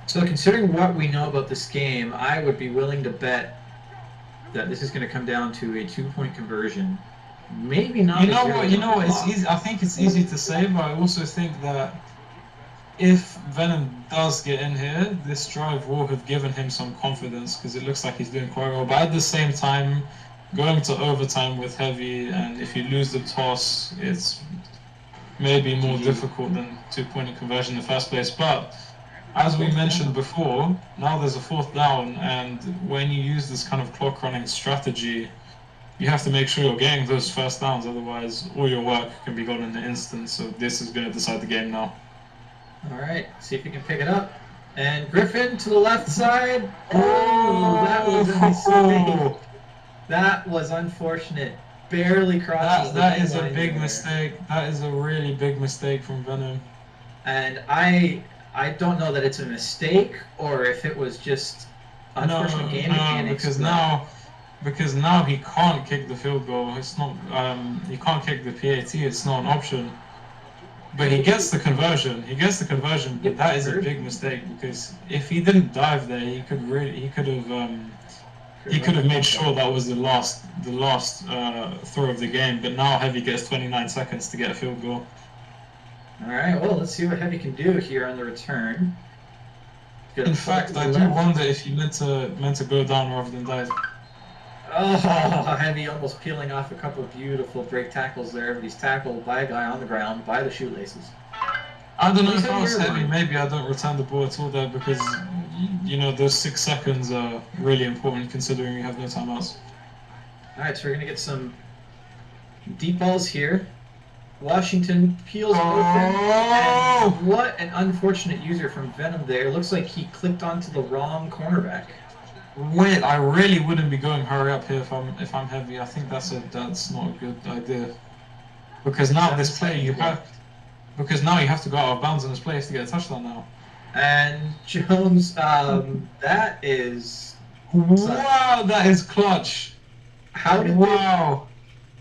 So considering what we know about this game, I would be willing to bet that this is going to come down to a 2-point conversion. Maybe not. You know what? It's easy. I think it's easy to say, but I also think that if Venom does get in here, this drive will have given him some confidence, because it looks like he's doing quite well. But at the same time, going to overtime with Heavy, and if you lose the toss, it's maybe more difficult than 2-point conversion in the first place. But as we mentioned before, now there's a 4th down, and when you use this kind of clock running strategy, you have to make sure you're getting those first downs, otherwise all your work can be gone in an instant. So this is going to decide the game now. All right, see if he can pick it up. And Griffin to the left side. Oh, that was a mistake. That was unfortunate. Barely crosses the That is a line big there. mistake. That is a really big mistake from Venom. And I don't know that it's a mistake or if it was just unfortunate game mechanics. Because now he can't kick the field goal. It's not. He can't kick the PAT. It's not an option. But he gets the conversion. But that is a big mistake, because if he didn't dive there, he could have made sure that was the last throw of the game. But now Heavy gets 29 seconds to get a field goal. All right, well, let's see what Heavy can do here on the return. In fact, I do wonder if he meant to go down rather than dive. Oh, Heavy almost peeling off a couple of beautiful break tackles there, but he's tackled by a guy on the ground by the shoelaces. I don't know if I was Heavy, maybe I don't return the ball at all there, because those 6 seconds are really important considering you have no timeouts. All right, so we're gonna get some deep balls here. Washington peels open. And what an unfortunate user from Venom there. Looks like he clicked onto the wrong cornerback. Wait, I really wouldn't be going hurry up here if I'm Heavy. I think that's not a good idea. Because now this play you have to go out of bounds in this place to get a touchdown now. And Jones, that is wow, that is clutch. How did You are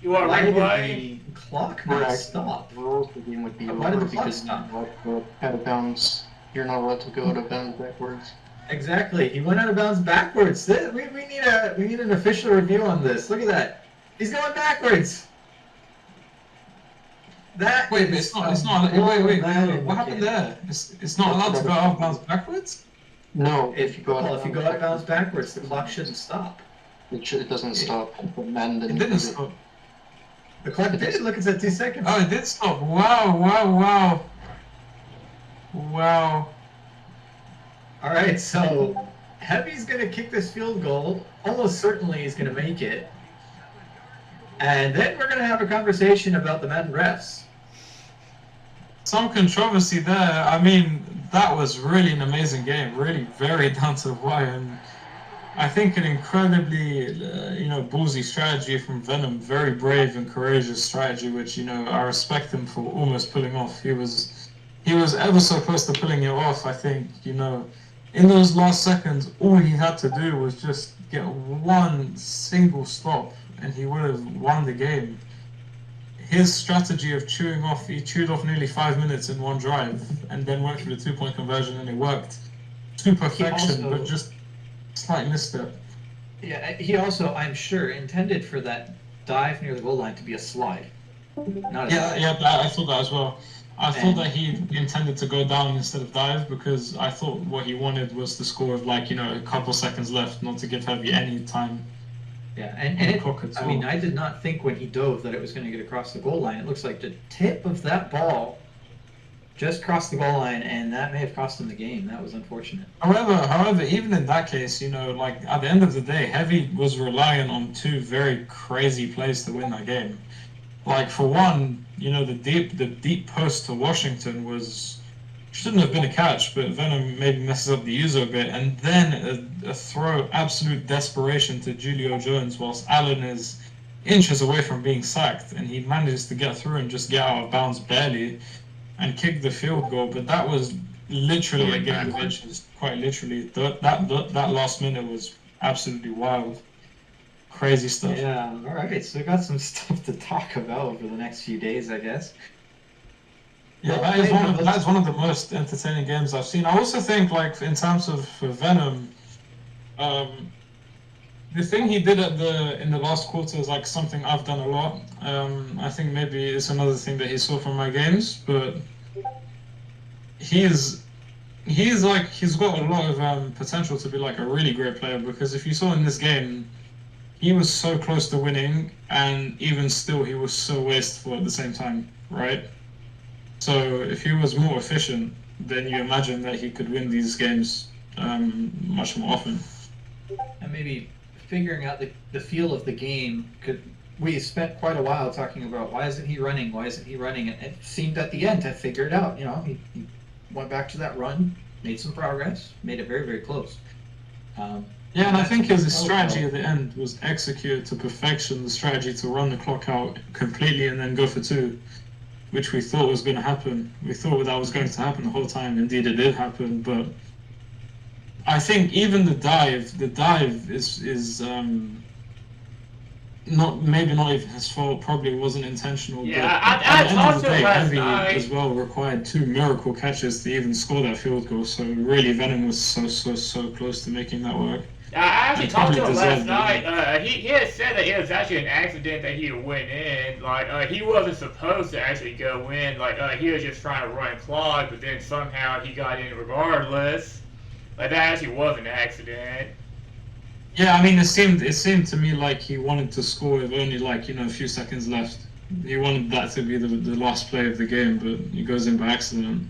why right did way. the clock not stop? The rules of the game would be Why did the over clock because stop? out of bounds. You're not allowed to go out of bounds backwards. Exactly. He went out of bounds backwards. We need an official review on this. Look at that. He's going backwards. That Wait, but is it's not. Wait. man, What happened there? It's not allowed to go out of bounds backwards. No, If you go out of bounds backwards, the clock shouldn't stop. it doesn't stop. But man It didn't. didn't stop. The clock did. Look, it's at 2 seconds. Oh, it did stop. Wow. All right, so Heavy's gonna kick this field goal. Almost certainly he's gonna make it. And then we're gonna have a conversation about the Madden refs. Some controversy there. I mean, that was really an amazing game. Really very down to the wire. And I think an incredibly, ballsy strategy from Venom. Very brave and courageous strategy, which I respect him for almost pulling off. He was ever so close to pulling it off. I think in those last seconds, all he had to do was just get one single stop, and he would have won the game. His strategy of he chewed off nearly 5 minutes in one drive, and then went for the 2-point conversion, and it worked to perfection, but just slight misstep. Yeah, he also, I'm sure, intended for that dive near the goal line to be a slide. Not a dive. I thought that as well. I thought that he intended to go down instead of dive, because I thought what he wanted was to score with a couple seconds left, not to give Heavy any time. Yeah, I mean, I did not think when he dove that it was going to get across the goal line. It looks like the tip of that ball just crossed the goal line, and that may have cost him the game. That was unfortunate. However, even in that case, at the end of the day, Heavy was relying on two very crazy plays to win that game. Like, for one, the deep post to Washington shouldn't have been a catch, but Venom maybe messes up the user a bit, and then a throw, absolute desperation to Julio Jones, whilst Allen is inches away from being sacked, and he manages to get through and just get out of bounds barely, and kick the field goal. But that was literally a game of inches, quite literally. That last minute was absolutely wild. Crazy stuff. Yeah, all right. So we got some stuff to talk about over the next few days, I guess. Yeah, that is one of the most entertaining games I've seen. I also think, in terms of Venom, the thing he did in the last quarter is something I've done a lot. I think maybe it's another thing that he saw from my games, but he's got a lot of potential to be a really great player, because if you saw in this game, he was so close to winning, and even still he was so wasteful at the same time, right? So if he was more efficient, then you imagine that he could win these games much more often. And maybe figuring out the feel of the game. We spent quite a while talking about why isn't he running? Why isn't he running? And it seemed at the end to figure it out. He went back to that run, made some progress, made it very, very close. Yeah, and I think his strategy at the end was executed to perfection. The strategy to run the clock out completely and then go for two, which we thought was going to happen. We thought that was going to happen the whole time. Indeed, it did happen. But I think even the dive is not even his fault. Probably wasn't intentional. Yeah, but I at the end of talked the to day, him last Heavy night. as well required 2 miracle catches to even score that field goal. So really, Venom was so close to making that work. I actually talked to him last deserved night. He had said that it was actually an accident that he went in. He wasn't supposed to actually go in. He was just trying to run clock, but then somehow he got in regardless. That actually was an accident. Yeah, I mean, it seemed to me like he wanted to score with only a few seconds left. He wanted that to be the last play of the game, but he goes in by accident.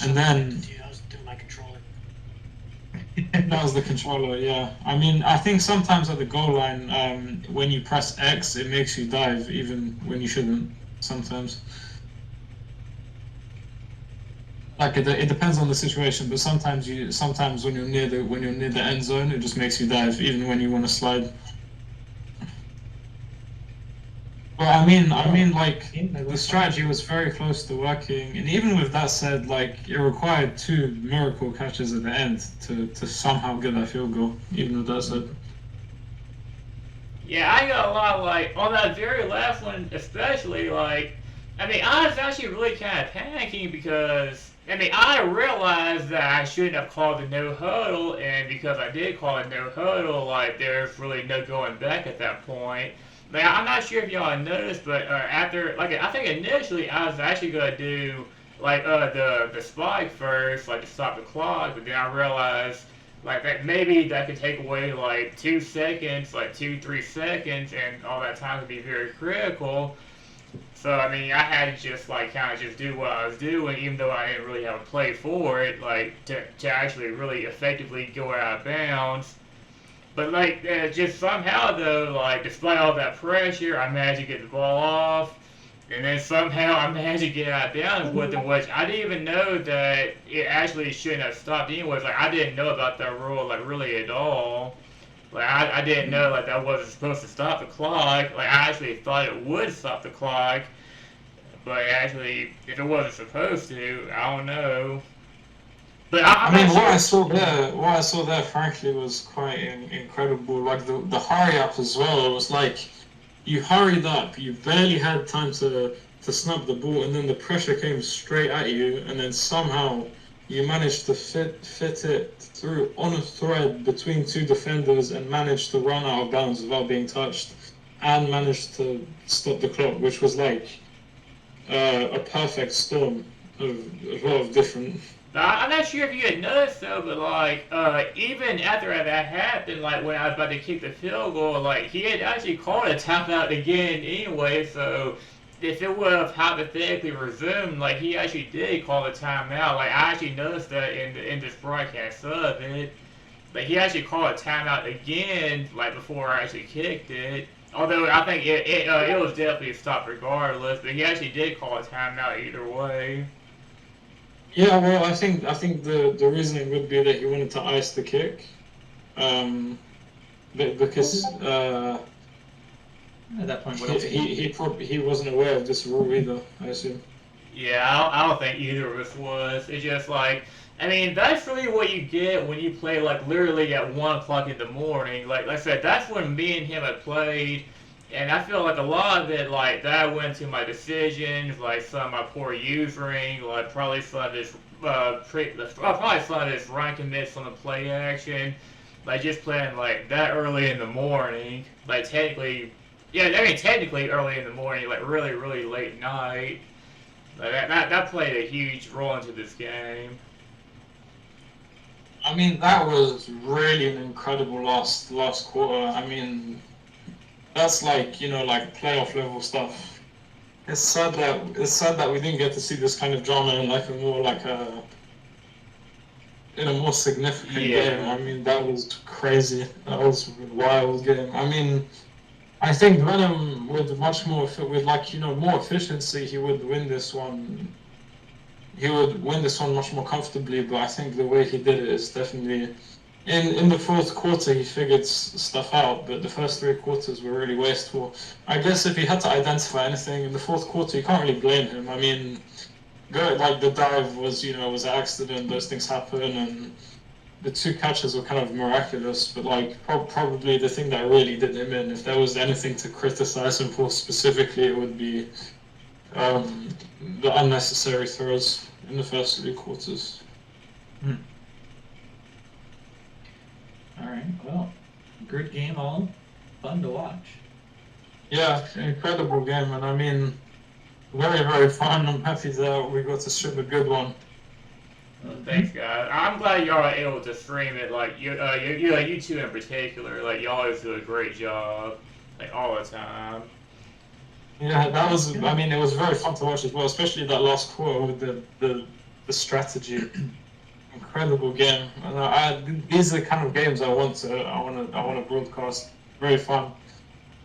And then I was doing my controller. that was the controller. Yeah, I mean, I think sometimes at the goal line, when you press X, it makes you dive even when you shouldn't. Sometimes. It depends on the situation, but sometimes when you're near the end zone, it just makes you dive even when you want to slide. But I mean, the strategy was very close to working, and even with that said, it required 2 miracle catches at the end to somehow get that field goal. Even with that said. Yeah, I got a lot on that very last one, especially I was actually really kind of panicking because. I realized that I shouldn't have called the no huddle, and because I did call it no huddle, there's really no going back at that point. I'm not sure if y'all noticed, but after, I think initially I was actually gonna do the spike first, to stop the clock, but then I realized that maybe that could take away 2 seconds, 2-3 seconds, and all that time could be very critical. So, I had to just, kind of just do what I was doing, even though I didn't really have a play for it, to actually really effectively go out of bounds. But, just somehow, though, despite all that pressure, I managed to get the ball off, and then somehow I managed to get out of bounds with it, which I didn't even know that it actually shouldn't have stopped anyways. I didn't know about that rule, really at all. Like I didn't know like that wasn't supposed to stop the clock. Like I actually thought it would stop the clock, but actually if it wasn't supposed to, I don't know. But I'm I mean, not what I sure. saw there, frankly, was quite incredible. Like the hurry up as well. It was like you hurried up, you barely had time to snap the ball, and then the pressure came straight at you, and then somehow you managed to fit it through on a thread between two defenders and managed to run out of bounds without being touched, and managed to stop the clock, which was like a perfect storm of a lot of different. I'm not sure if you had noticed though, but like even after that happened, like when I was about to kick the field goal, like he had actually called a timeout again anyway. So if it would have hypothetically resumed, like he actually did call a timeout. Like I actually noticed that in this broadcast of it. Like he actually called a timeout again, like before I actually kicked it. Although I think it was definitely a stop regardless, but he actually did call a timeout either way. Yeah, well, I think the reasoning would be that he wanted to ice the kick, because At that point, what else? he wasn't aware of this rule either, I assume. Yeah, I don't think either of us was. It's just like, I mean, that's really what you get when you play like literally at 1 o'clock in the morning. Like I said, that's when me and him had played, and I feel like a lot of it, like that went to my decisions, like some of my poor usering, like probably some of this, probably some of this run commits on the play action, like just playing like that early in the morning, like technically, yeah, I mean technically early in the morning, like really really late night. Like that played a huge role into this game. I mean, that was really an incredible last quarter. I mean, that's like, like playoff level stuff. It's sad that we didn't get to see this kind of drama in like a more like a in a more significant Yeah. game. I mean, that was crazy. That was a wild game. I mean, I think Venom with more efficiency, he would win this one. He would win this one much more comfortably. But I think the way he did it is definitely in the fourth quarter he figured stuff out. But the first three quarters were really wasteful. I guess if he had to identify anything in the fourth quarter, you can't really blame him. I mean, like the dive was an accident. Those things happen, and the two catches were kind of miraculous, but like probably the thing that really did him in, if there was anything to criticize him for specifically, it would be um, the unnecessary throws in the first three quarters. All right. Well, good game, all fun to watch. Yeah, incredible game, and I mean, very very fun. I'm happy that we got to stream a good one. Thanks, guys. I'm glad y'all are able to stream it. Like you two in particular. Like y'all always do a great job, like all the time. Yeah, that was. I mean, it was very fun to watch as well, especially that last quarter with the strategy. Incredible game. And these are the kind of games I want to broadcast. Very fun,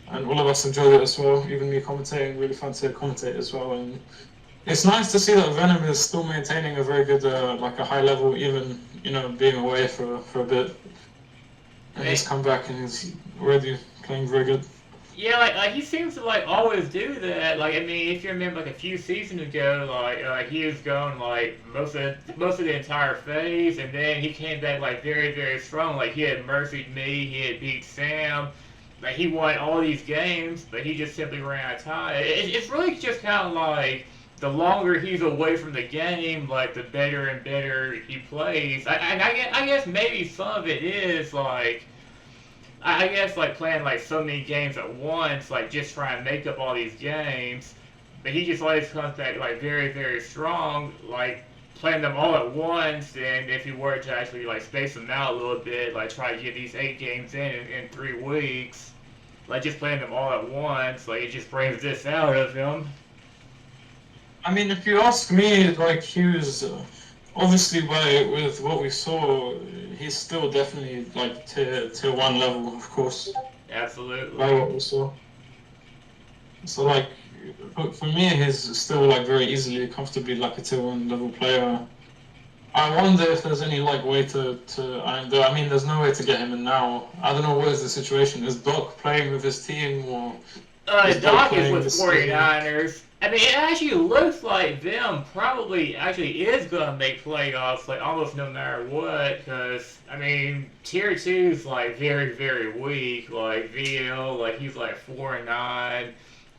and all of us enjoyed it as well. Even me commentating, really fun to commentate as well. And it's nice to see that Venom is still maintaining a very good, like a high level, even being away for a bit. And he's come back and he's already playing very good. Yeah, like he seems to like always do that. Like I mean, if you remember, like a few seasons ago, like he was going like most of the entire phase, and then he came back like very very strong. Like he had mercied me, he had beat Sam. Like he won all these games, but he just simply ran out of time. It's really just kind of like the longer he's away from the game, like the better and better he plays. I guess maybe some of it is like. I guess like playing like so many games at once, like just trying to make up all these games, but he just always comes back like very very strong, like playing them all at once. And if he were to actually like space them out a little bit, like try to get these 8 games in 3 weeks, like just playing them all at once, like it just brings this out of him. I mean, if you ask me, like he was obviously with what we saw, he's still definitely like tier 1 level, of course. Absolutely. By what we saw. So like, for me, he's still like very easily, comfortably like a tier 1 level player. I wonder if there's any like way I mean, there's no way to get him in now. I don't know what is the situation. Is Doc playing with his team or is Doc Doc is playing with this 49ers. I mean, it actually looks like them probably actually is gonna make playoffs, like almost no matter what. Because I mean, tier 2 is like very very weak. Like VL, like he's like 4-9,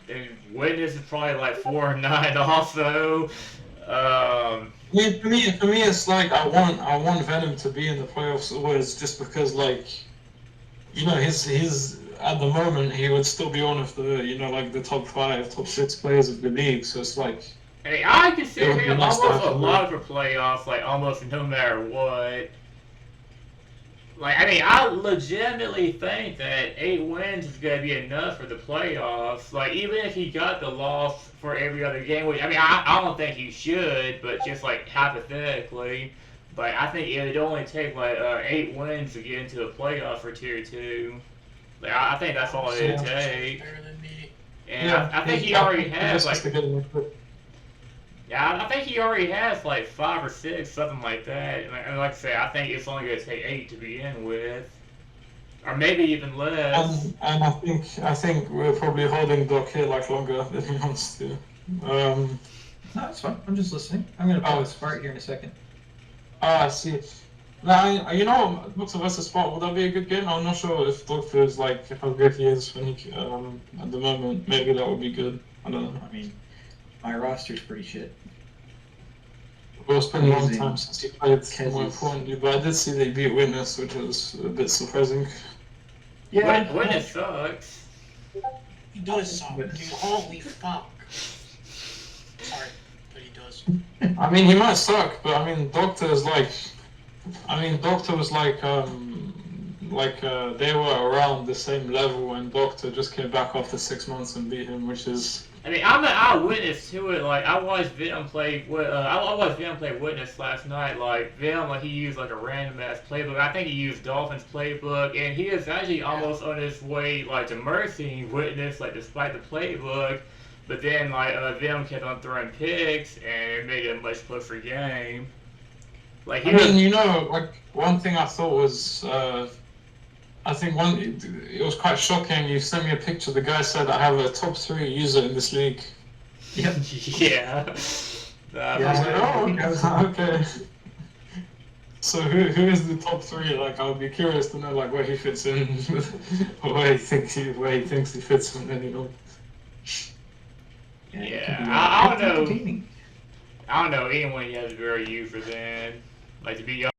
and Witness is probably like 4-9 also. Yeah, for me, it's like I want Venom to be in the playoffs always, just because like, his at the moment he would still be one of the like the top 5, top 6 players of the league. So it's like I mean, I it consider would be him nice to almost have a him. lot for playoffs, like almost no matter what. Like, I mean, I legitimately think that 8 wins is going to be enough for the playoffs. Like, even if he got the loss for every other game, which, I mean, I don't think he should, but just, like, hypothetically. But I think it would only take, like, 8 wins to get into the playoff for Tier 2. Like, I think that's all it would take. Better than me. And I think he already has, like, to get him. yeah, I think he already has like 5 or 6, something like that. And like I say, I think it's only going to take 8 to begin with, or maybe even less. And I think we're probably holding Doc here like longer than he wants to. No, that's fine. I'm just listening. I'm gonna pause Smart here in a second. I see. Now, Doctor versus Spot, would that be a good game? I'm not sure if Doctor is like how good he is when he at the moment. Maybe that would be good. I don't know. I mean, my roster's pretty shit. Well, it's been a long Amazing. time since he played Kez more is- importantly, but I did see they beat Witness, which was a bit surprising. Witness sucks. He does suck, But- dude. Holy fuck. Sorry, but he does. I mean, he might suck, but I mean, Doctor was like they were around the same level, and Doctor just came back after 6 months and beat him, which is. I mean, I'm an eyewitness to it. Like, I watched Venom play. I watched Venom play Witness last night. Like, Venom, like he used like a random ass playbook. I think he used Dolphins playbook, and he is actually almost on his way like to mercying Witness, like despite the playbook. But then like Venom kept on throwing picks, and it made it a much closer game. Like he I mean, like one thing I thought was, I think it was quite shocking. You sent me a picture. The guy said, "I have a top 3 user in this league." Yep. yeah. I was like, I think I was- okay. So who is the top 3? Like, I would be curious to know like where he fits in, or where he thinks he fits in. Yeah, I don't know. Entertaining. I don't know anyone you have to very user then. Like to be